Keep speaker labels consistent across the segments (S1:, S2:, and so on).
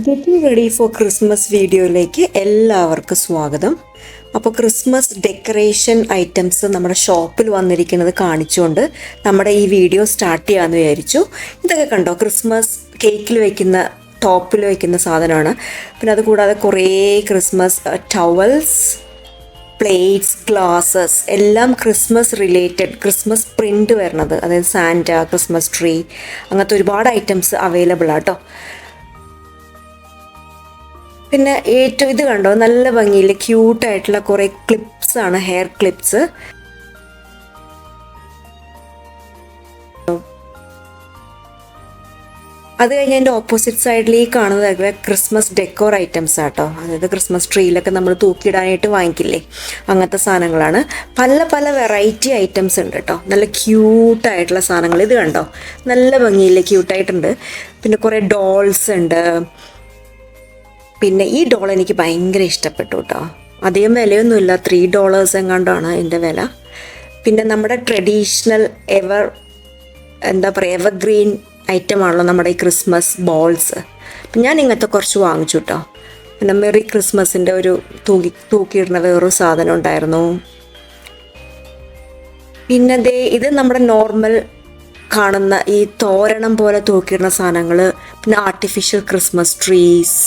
S1: Getting ready for Christmas വീഡിയോയിലേക്ക് എല്ലാവർക്കും സ്വാഗതം. അപ്പോൾ ക്രിസ്മസ് ഡെക്കറേഷൻ ഐറ്റംസ് നമ്മുടെ ഷോപ്പിൽ വന്നിരിക്കുന്നത് കാണിച്ചുകൊണ്ട് നമ്മുടെ ഈ വീഡിയോ സ്റ്റാർട്ട് ചെയ്യാമെന്ന് വിചാരിച്ചു. ഇതൊക്കെ കണ്ടോ, ക്രിസ്മസ് കേക്കിൽ വയ്ക്കുന്ന ടോപ്പിൽ വയ്ക്കുന്ന സാധനമാണ്. പിന്നെ അതുകൂടാതെ കുറേ ക്രിസ്മസ് ടവൽസ്, പ്ലേറ്റ്സ്, ഗ്ലാസസ് എല്ലാം ക്രിസ്മസ് റിലേറ്റഡ്, ക്രിസ്മസ് പ്രിൻ്റ് വരണത്, അതായത് സാന്റ, ക്രിസ്മസ് ട്രീ, അങ്ങനത്തെ ഒരുപാട് ഐറ്റംസ് അവൈലബിൾ ആട്ടോ. പിന്നെ ഏറ്റവും ഇത് കണ്ടോ, നല്ല ഭംഗിയിൽ ക്യൂട്ടായിട്ടുള്ള കുറേ ക്ലിപ്സ് ആണ്, ഹെയർ ക്ലിപ്സ്. അത് കഴിഞ്ഞ് എൻ്റെ ഓപ്പോസിറ്റ് സൈഡിൽ ഈ കാണുന്നത് ക്രിസ്മസ് ഡെക്കോർ ഐറ്റംസ് ആട്ടോ. അതായത് ക്രിസ്മസ് ട്രീയിലൊക്കെ നമ്മൾ തൂക്കിയിടാനായിട്ട് വാങ്ങിക്കില്ലേ, അങ്ങനത്തെ സാധനങ്ങളാണ്. പല പല വെറൈറ്റി ഐറ്റംസ് ഉണ്ട് കേട്ടോ, നല്ല ക്യൂട്ടായിട്ടുള്ള സാധനങ്ങൾ. ഇത് കണ്ടോ, നല്ല ഭംഗിയില്ലേ, ക്യൂട്ടായിട്ടുണ്ട്. പിന്നെ കുറേ ഡോൾസ് ഉണ്ട്. പിന്നെ ഈ ഡോൾ എനിക്ക് ഭയങ്കര ഇഷ്ടപ്പെട്ടു കേട്ടോ. അധികം വിലയൊന്നുമില്ല, $3 എങ്ങാണ്ടാണ് എൻ്റെ വില. പിന്നെ നമ്മുടെ ട്രഡീഷണൽ എവർഗ്രീൻ ഐറ്റമാണല്ലോ നമ്മുടെ ഈ ക്രിസ്മസ് ബോൾസ്. അപ്പം ഞാൻ ഇങ്ങനത്തെ കുറച്ച് വാങ്ങിച്ചു കേട്ടോ. പിന്നെ മെറി ക്രിസ്മസിൻ്റെ ഒരു തൂക്കിയിടുന്ന വേറൊരു സാധനം ഉണ്ടായിരുന്നു. പിന്നെ ഇത് നമ്മുടെ നോർമൽ കാണുന്ന ഈ തോരണം പോലെ തൂക്കിയിടുന്ന സാധനങ്ങൾ. പിന്നെ ആർട്ടിഫിഷ്യൽ ക്രിസ്മസ് ട്രീസ്.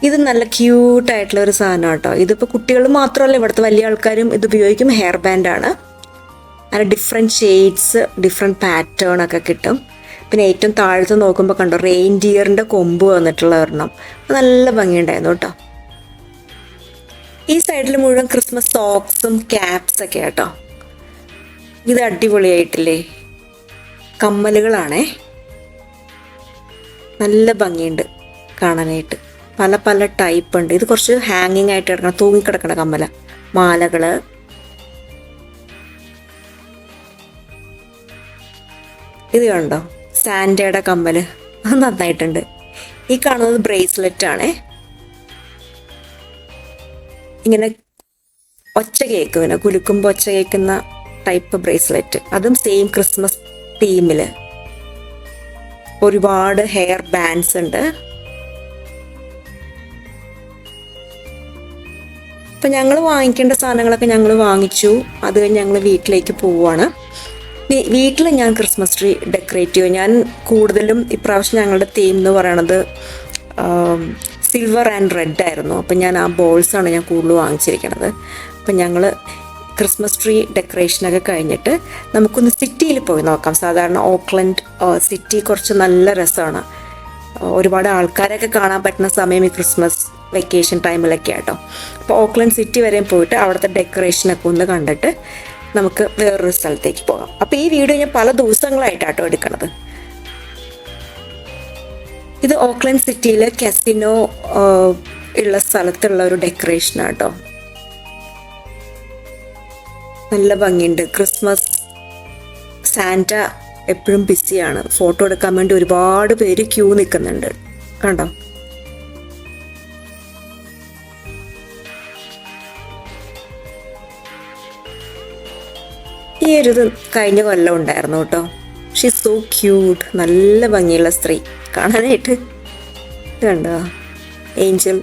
S1: ഇത് നല്ല ക്യൂട്ടായിട്ടുള്ള ഒരു സാധനം കേട്ടോ. ഇതിപ്പോൾ കുട്ടികൾ മാത്രമല്ല, ഇവിടുത്തെ വലിയ ആൾക്കാരും ഇത് ഉപയോഗിക്കും. ഹെയർ ബാൻഡാണ്. അങ്ങനെ ഡിഫറെൻറ്റ് ഷെയ്ഡ്സ്, ഡിഫറെൻറ്റ് പാറ്റേൺ ഒക്കെ കിട്ടും. പിന്നെ ഏറ്റവും താഴത്ത് നോക്കുമ്പോൾ കണ്ടോ, റെയിൻഡിയറിൻ്റെ കൊമ്പ് വന്നിട്ടുള്ള ഒരെണ്ണം, നല്ല ഭംഗിയുണ്ടായിരുന്നു കേട്ടോ. ഈ സൈഡിൽ മുഴുവൻ ക്രിസ്മസ് സോക്സും ക്യാപ്സൊക്കെ കേട്ടോ. ഇത് അടിപൊളിയായിട്ടില്ലേ, കമ്മലുകളാണേ, നല്ല ഭംഗിയുണ്ട് കാണാനായിട്ട്. പല പല ടൈപ്പ് ഉണ്ട്. ഇത് കുറച്ച് ഹാങ്ങിങ് ആയിട്ട് കിടക്കണം, തൂങ്ങിക്കിടക്കണ കമ്മല, മാലകൾ. ഇത് കണ്ടോ, സാന്റയുടെ കമ്മല്, അത് നന്നായിട്ടുണ്ട്. ഈ കാണുന്നത് ബ്രേസ്ലെറ്റ് ആണേ, ഇങ്ങനെ ഒച്ച കേൾക്കും, ഇങ്ങനെ കുലുക്കുമ്പോൾ ഒച്ച കേൾക്കുന്ന ടൈപ്പ് ബ്രേസ്ലെറ്റ്. അതും സെയിം ക്രിസ്മസ് തീമിൽ. ഒരുപാട് ഹെയർ ബാൻഡ്സ് ഉണ്ട്. അപ്പം ഞങ്ങൾ വാങ്ങിക്കേണ്ട സാധനങ്ങളൊക്കെ ഞങ്ങൾ വാങ്ങിച്ചു. അത് കഴിഞ്ഞ് ഞങ്ങൾ വീട്ടിലേക്ക് പോവുകയാണ്. വീട്ടിൽ ഞാൻ ക്രിസ്മസ് ട്രീ ഡെക്കറേറ്റ് ചെയ്യും. ഞാൻ കൂടുതലും ഇപ്രാവശ്യം ഞങ്ങളുടെ തീം എന്ന് പറയണത് സിൽവർ ആൻഡ് റെഡ് ആയിരുന്നു. അപ്പം ഞാൻ ആ ബോൾസാണ് ഞാൻ കൂടുതൽ വാങ്ങിച്ചിരിക്കണത്. അപ്പം ഞങ്ങൾ ക്രിസ്മസ് ട്രീ ഡെക്കറേഷനൊക്കെ കഴിഞ്ഞിട്ട് നമുക്കൊന്ന് സിറ്റിയിൽ പോയി നോക്കാം. സാധാരണ ഓക്ലൻഡ് സിറ്റി കുറച്ച് നല്ല രസമാണ്. ഒരുപാട് ആൾക്കാരൊക്കെ കാണാൻ പറ്റുന്ന സമയം ഈ ക്രിസ്മസ് വെക്കേഷൻ ടൈമിലൊക്കെ ആട്ടോ. അപ്പോൾ ഓക്ലൻഡ് സിറ്റി വരെയും പോയിട്ട് അവിടുത്തെ ഡെക്കറേഷനൊക്കെ ഒന്ന് കണ്ടിട്ട് നമുക്ക് വേറൊരു സ്ഥലത്തേക്ക് പോകാം. അപ്പോൾ ഈ വീഡിയോ ഞാൻ പല ദിവസങ്ങളായിട്ടാട്ടോ എടുക്കണത്. ഇത് ഓക്ലൻഡ് സിറ്റിയിലെ കസിനോ ഉള്ള സ്ഥലത്തുള്ള ഒരു ഡെക്കറേഷനാട്ടോ. നല്ല ഭംഗിയുണ്ട്. ക്രിസ്മസ് സാന്റ എപ്പോഴും ബിസിയാണ്. ഫോട്ടോ എടുക്കാൻ വേണ്ടി ഒരുപാട് പേര് ക്യൂ നിൽക്കുന്നുണ്ട് കണ്ടോ. ഈ ഒരു ഇത് കഴിഞ്ഞ കൊല്ലം ഉണ്ടായിരുന്നു കേട്ടോ. ഷീ സോ ക്യൂട്ട്, നല്ല ഭംഗിയുള്ള സ്ത്രീ കാണാനായിട്ട്. ഇത് കണ്ടോ, ഏഞ്ചൽ.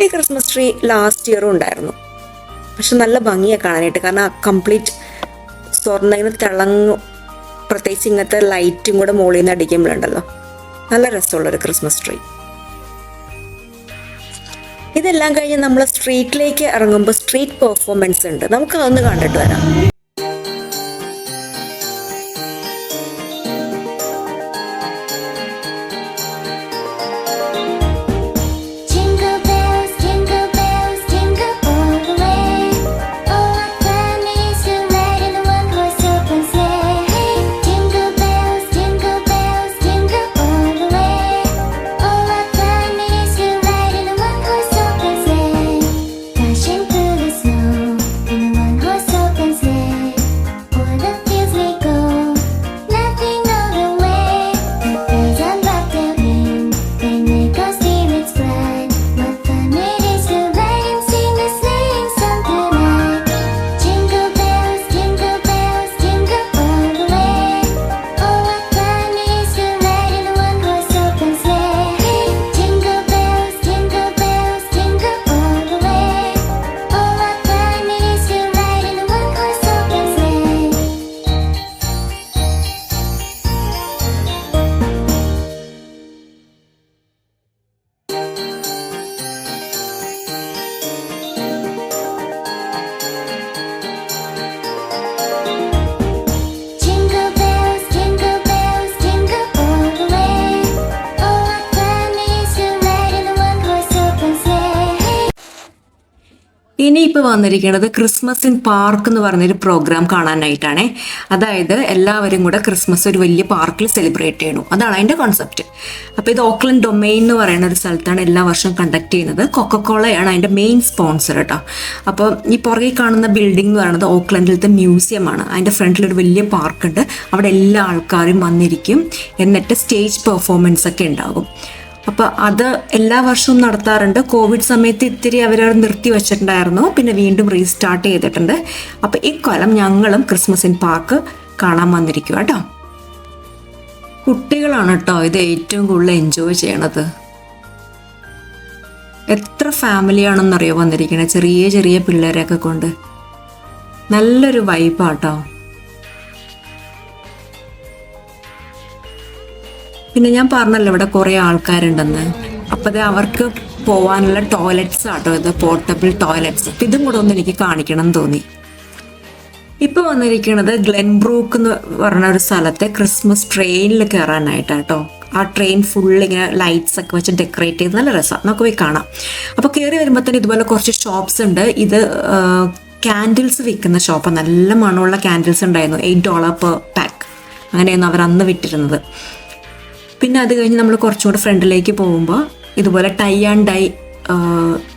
S1: ഈ ക്രിസ്മസ് ട്രീ ലാസ്റ്റ് ഇയറും ഉണ്ടായിരുന്നു. പക്ഷെ നല്ല ഭംഗിയാണ് കാണാനായിട്ട്, കാരണം കംപ്ലീറ്റ് സ്വർണ്ണ ഇങ്ങനെ തിളങ്ങും. പ്രത്യേകിച്ച് ഇങ്ങനത്തെ ലൈറ്റും കൂടെ മുകളിൽ നിന്ന് അടിക്കുമ്പോഴുണ്ടല്ലോ, നല്ല രസമുള്ളൊരു ക്രിസ്മസ് ട്രീ. ഇതെല്ലാം കഴിഞ്ഞ് നമ്മൾ സ്ട്രീറ്റിലേക്ക് ഇറങ്ങുമ്പോൾ സ്ട്രീറ്റ് പെർഫോമൻസ് ഉണ്ട്. നമുക്ക് അതൊന്ന് കണ്ടിട്ട് വരാം.
S2: Dashing through the snow in a one-horse open sleigh.
S1: ഇനിയിപ്പോൾ വന്നിരിക്കുന്നത് ക്രിസ്മസ് ഇൻ പാർക്ക് എന്ന് പറഞ്ഞൊരു പ്രോഗ്രാം കാണാനായിട്ടാണേ. അതായത് എല്ലാവരും കൂടെ ക്രിസ്മസ് ഒരു വലിയ പാർക്കിൽ സെലിബ്രേറ്റ് ചെയ്യണം, അതാണ് അതിൻ്റെ കോൺസെപ്റ്റ്. അപ്പോൾ ഇത് ഓക്ലൻഡ് ഡൊമെയിൻ എന്ന് പറയുന്ന ഒരു സ്ഥലത്താണ് എല്ലാ വർഷവും കണ്ടക്ട് ചെയ്യുന്നത്. കൊക്കക്കോളയാണ് അതിൻ്റെ മെയിൻ സ്പോൺസർ കേട്ടോ. അപ്പോൾ ഈ പുറകെ കാണുന്ന ബിൽഡിംഗ് എന്ന് പറയുന്നത് ഓക്ലൻഡിലത്തെ മ്യൂസിയമാണ്. അതിൻ്റെ ഫ്രണ്ടിലൊരു വലിയ പാർക്കുണ്ട്, അവിടെ എല്ലാ ആൾക്കാരും വന്നിരിക്കും, എന്നിട്ട് സ്റ്റേജ് പെർഫോമൻസ് ഒക്കെ ഉണ്ടാകും. അപ്പോൾ അത് എല്ലാ വർഷവും നടത്താറുണ്ട്. കോവിഡ് സമയത്ത് ഇത്തിരി അവർ നിർത്തി വെച്ചിട്ടുണ്ടായിരുന്നു, പിന്നെ വീണ്ടും റീസ്റ്റാർട്ട് ചെയ്തിട്ടുണ്ട്. അപ്പോൾ ഇക്കൊല്ലം ഞങ്ങളും ക്രിസ്മസ് ഇൻ പാർക്ക് കാണാൻ വന്നിരിക്കുക കേട്ടോ. കുട്ടികളാണ് കേട്ടോ ഇത് ഏറ്റവും കൂടുതൽ എൻജോയ് ചെയ്യണത്. എത്ര ഫാമിലിയാണെന്നറിയോ വന്നിരിക്കണേ, ചെറിയ ചെറിയ പിള്ളേരെയൊക്കെ കൊണ്ട്. നല്ലൊരു വൈബാട്ടോ. പിന്നെ ഞാൻ പറഞ്ഞല്ലോ ഇവിടെ കുറേ ആൾക്കാരുണ്ടെന്ന്. അപ്പോൾ അവർക്ക് പോകാനുള്ള ടോയ്ലറ്റ്സ് ആട്ടോ ഇത്, പോർട്ടബിൾ ടോയ്ലറ്റ്സ്. അപ്പം ഇതും കൂടെ ഒന്ന് എനിക്ക് കാണിക്കണം എന്ന് തോന്നി. ഇപ്പോൾ വന്നിരിക്കുന്നത് ഗ്ലെൻബ്രൂക്ക് എന്ന് പറഞ്ഞ ഒരു സ്ഥലത്തെ ക്രിസ്മസ് ട്രെയിനിൽ കയറാനായിട്ടാട്ടോ. ആ ട്രെയിൻ ഫുൾ ഇങ്ങനെ ലൈറ്റ്സ് ഒക്കെ വെച്ച് ഡെക്കറേറ്റ് ചെയ്ത് നല്ല രസമാണ്, നമുക്ക് പോയി കാണാം. അപ്പോൾ കയറി വരുമ്പോൾ തന്നെ ഇതുപോലെ കുറച്ച് ഷോപ്സ് ഉണ്ട്. ഇത് ക്യാൻഡിൽസ് വിൽക്കുന്ന ഷോപ്പാണ്. നല്ല മണമുള്ള ക്യാൻഡിൽസ് ഉണ്ടായിരുന്നു. $8 per pack അങ്ങനെയാണ് അവർ അന്ന് വിറ്റിരുന്നത്. പിന്നെ അത് കഴിഞ്ഞ് നമ്മൾ കുറച്ചും കൂടെ ഫ്രണ്ടിലേക്ക് പോകുമ്പോൾ ഇതുപോലെ ടൈ ആൻഡ് ഡൈ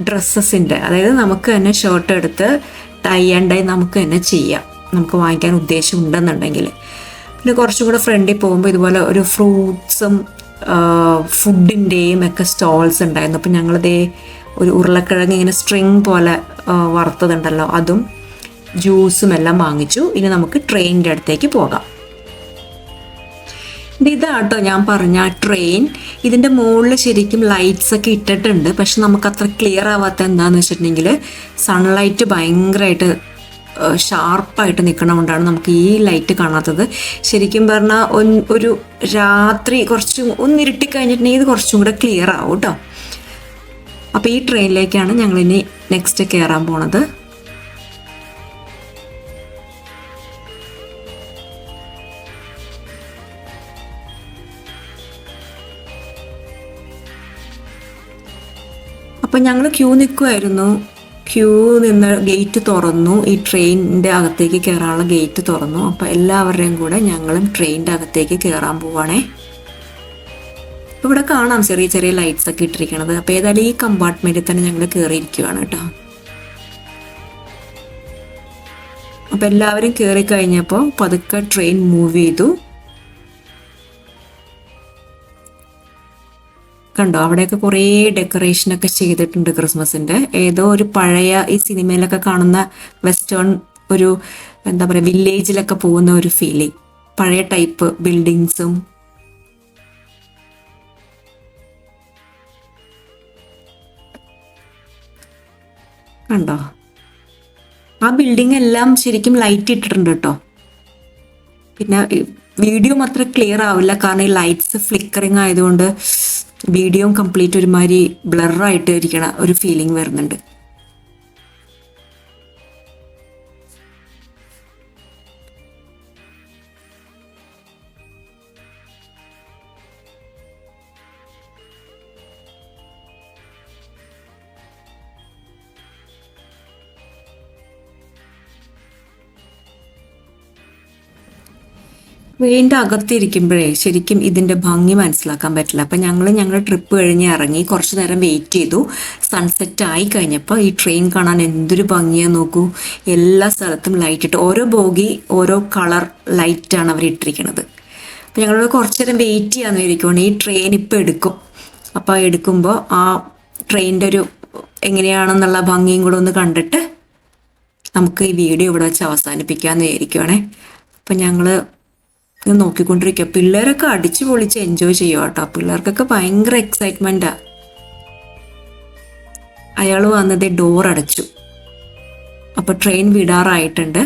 S1: ഡ്രസ്സസിൻ്റെ, അതായത് നമുക്ക് തന്നെ ഷർട്ട് എടുത്ത് ടൈ ആൻഡ് ഡൈ നമുക്ക് തന്നെ ചെയ്യാം, നമുക്ക് വാങ്ങിക്കാൻ ഉദ്ദേശം ഉണ്ടെന്നുണ്ടെങ്കിൽ. പിന്നെ കുറച്ചും കൂടെ ഫ്രണ്ടിൽ പോകുമ്പോൾ ഇതുപോലെ ഒരു ഫ്രൂട്ട്സും ഫുഡിൻ്റെയും ഒക്കെ സ്റ്റോൾസ് ഉണ്ടായിരുന്നു. അപ്പം ഞങ്ങളിതേ ഒരു ഉരുളക്കിഴങ്ങ് ഇങ്ങനെ സ്ട്രിങ് പോലെ വറുത്തതുണ്ടല്ലോ, അതും ജ്യൂസും എല്ലാം വാങ്ങിച്ചു. ഇനി നമുക്ക് ട്രെയിനിൻ്റെ അടുത്തേക്ക് പോകാം. ഇതാട്ടോ ഞാൻ പറഞ്ഞ ട്രെയിൻ. ഇതിൻ്റെ മുകളിൽ ശരിക്കും ലൈറ്റ്സ് ഒക്കെ ഇട്ടിട്ടുണ്ട്, പക്ഷെ നമുക്ക് അത്ര ക്ലിയർ ആവാത്ത എന്താണെന്ന് വെച്ചിട്ടുണ്ടെങ്കിൽ സൺലൈറ്റ് ഭയങ്കരമായിട്ട് ഷാർപ്പായിട്ട് നിൽക്കണതുകൊണ്ടാണ് നമുക്ക് ഈ ലൈറ്റ് കാണാത്തത്. ശരിക്കും പറഞ്ഞാൽ ഒരു രാത്രി കുറച്ചും ഒന്നിരുട്ടി കഴിഞ്ഞിട്ടുണ്ടെങ്കിൽ ഇത് കുറച്ചും കൂടെ ക്ലിയർ ആവും കേട്ടോ. അപ്പോൾ ഈ ട്രെയിനിലേക്കാണ് ഞങ്ങളിനി നെക്സ്റ്റ് കയറാൻ പോണത്. അപ്പം ഞങ്ങൾ ക്യൂ നിൽക്കുമായിരുന്നു. ക്യൂ നിന്ന് ഗേറ്റ് തുറന്നു, ഈ ട്രെയിനിൻ്റെ അകത്തേക്ക് കയറാനുള്ള ഗേറ്റ് തുറന്നു. അപ്പോൾ എല്ലാവരുടെയും കൂടെ ഞങ്ങളും ട്രെയിനിൻ്റെ അകത്തേക്ക് കയറാൻ പോവാണേ. ഇവിടെ കാണാം ചെറിയ ചെറിയ ലൈറ്റ്സ് ഒക്കെ ഇട്ടിരിക്കണത്. അപ്പോൾ ഏതായാലും ഈ കമ്പാർട്ട്മെൻറ്റിൽ തന്നെ ഞങ്ങൾ കയറിയിരിക്കുകയാണ് കേട്ടോ. അപ്പോൾ എല്ലാവരും കയറി കഴിഞ്ഞപ്പോൾ പതുക്കെ ട്രെയിൻ മൂവ് ചെയ്തു. കണ്ടോ, അവിടെയൊക്കെ കുറേ ഡെക്കറേഷനൊക്കെ ചെയ്തിട്ടുണ്ട് ക്രിസ്മസിൻ്റെ. ഏതോ ഒരു പഴയ ഈ സിനിമയിലൊക്കെ കാണുന്ന വെസ്റ്റേൺ ഒരു എന്താ പറയുക വില്ലേജിലൊക്കെ പോകുന്ന ഒരു ഫീലിംഗ്, പഴയ ടൈപ്പ് ബിൽഡിങ്സും. കണ്ടോ, ആ ബിൽഡിംഗ് എല്ലാം ശരിക്കും ലൈറ്റ് ഇട്ടിട്ടുണ്ട് കേട്ടോ. പിന്നെ വീഡിയോ മാത്രം ക്ലിയർ ആവില്ല, കാരണം ഈ ലൈറ്റ്സ് ഫ്ലിക്കറിങ് ആയതുകൊണ്ട് വീഡിയോ കംപ്ലീറ്റ് ഒരുമാതിരി ബ്ലറായിട്ട് ഇരിക്കണ ഒരു ഫീലിംഗ് വരുന്നുണ്ട്. ട്രെയിനിൻ്റെ അകത്തിരിക്കുമ്പോഴേ ശരിക്കും ഇതിൻ്റെ ഭംഗി മനസ്സിലാക്കാൻ പറ്റില്ല. അപ്പം ഞങ്ങളുടെ ട്രിപ്പ് കഴിഞ്ഞ് ഇറങ്ങി കുറച്ച് നേരം വെയിറ്റ് ചെയ്തു. സൺസെറ്റ് ആയി കഴിഞ്ഞപ്പോൾ ഈ ട്രെയിൻ കാണാൻ എന്തൊരു ഭംഗിയാന്ന് നോക്കൂ. എല്ലാ സ്ഥലത്തും ലൈറ്റ് ഇട്ട്, ഓരോ ബോഗി ഓരോ കളർ ലൈറ്റാണ് അവർ ഇട്ടിരിക്കുന്നത്. അപ്പം ഞങ്ങളോട് കുറച്ച് നേരം വെയിറ്റ് ചെയ്യാമെന്ന് ഇരിക്കുവാണ്. ഈ ട്രെയിൻ ഇപ്പോൾ എടുക്കും. അപ്പോൾ എടുക്കുമ്പോൾ ആ ട്രെയിനിൻ്റെ ഒരു എങ്ങനെയാണെന്നുള്ള ഭംഗിയും കൂടെ ഒന്ന് കണ്ടിട്ട് നമുക്ക് ഈ വീഡിയോ ഇവിടെ വെച്ച് അവസാനിപ്പിക്കാമെന്ന് വിചാരിക്കുവാണേ. അപ്പം ഞങ്ങൾ നോക്കിക്കൊണ്ടിരിക്കുക. പിള്ളേരൊക്കെ അടിച്ചു പൊളിച്ച് എൻജോയ് ചെയ്യുക കേട്ടോ. പിള്ളേർക്കൊക്കെ ഭയങ്കര എക്സൈറ്റ്മെൻറ്റാണ്. അയാൾ വന്നത് ഡോർ അടച്ചു. അപ്പോൾ ട്രെയിൻ വിടാറായിട്ടുണ്ട്.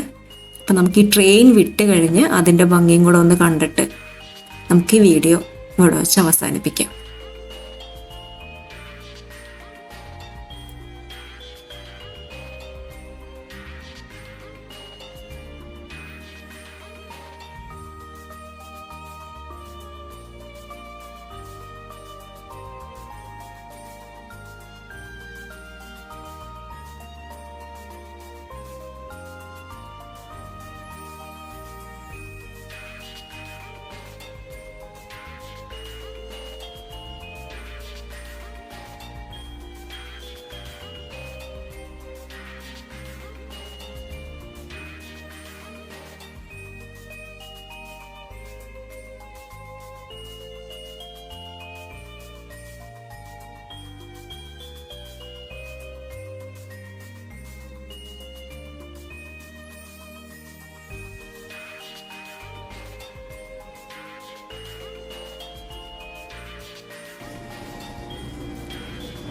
S1: അപ്പം നമുക്ക് ഈ ട്രെയിൻ വിട്ട് കഴിഞ്ഞ് അതിൻ്റെ ഭംഗിയും കൂടെ ഒന്ന് കണ്ടിട്ട് നമുക്ക് ഈ വീഡിയോ ഇവിടെ വെച്ച് അവസാനിപ്പിക്കാം.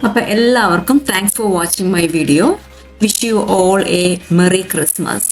S1: അപ്പോൾ എല്ലാവർക്കും thanks for watching my video. Wish you all A merry Christmas.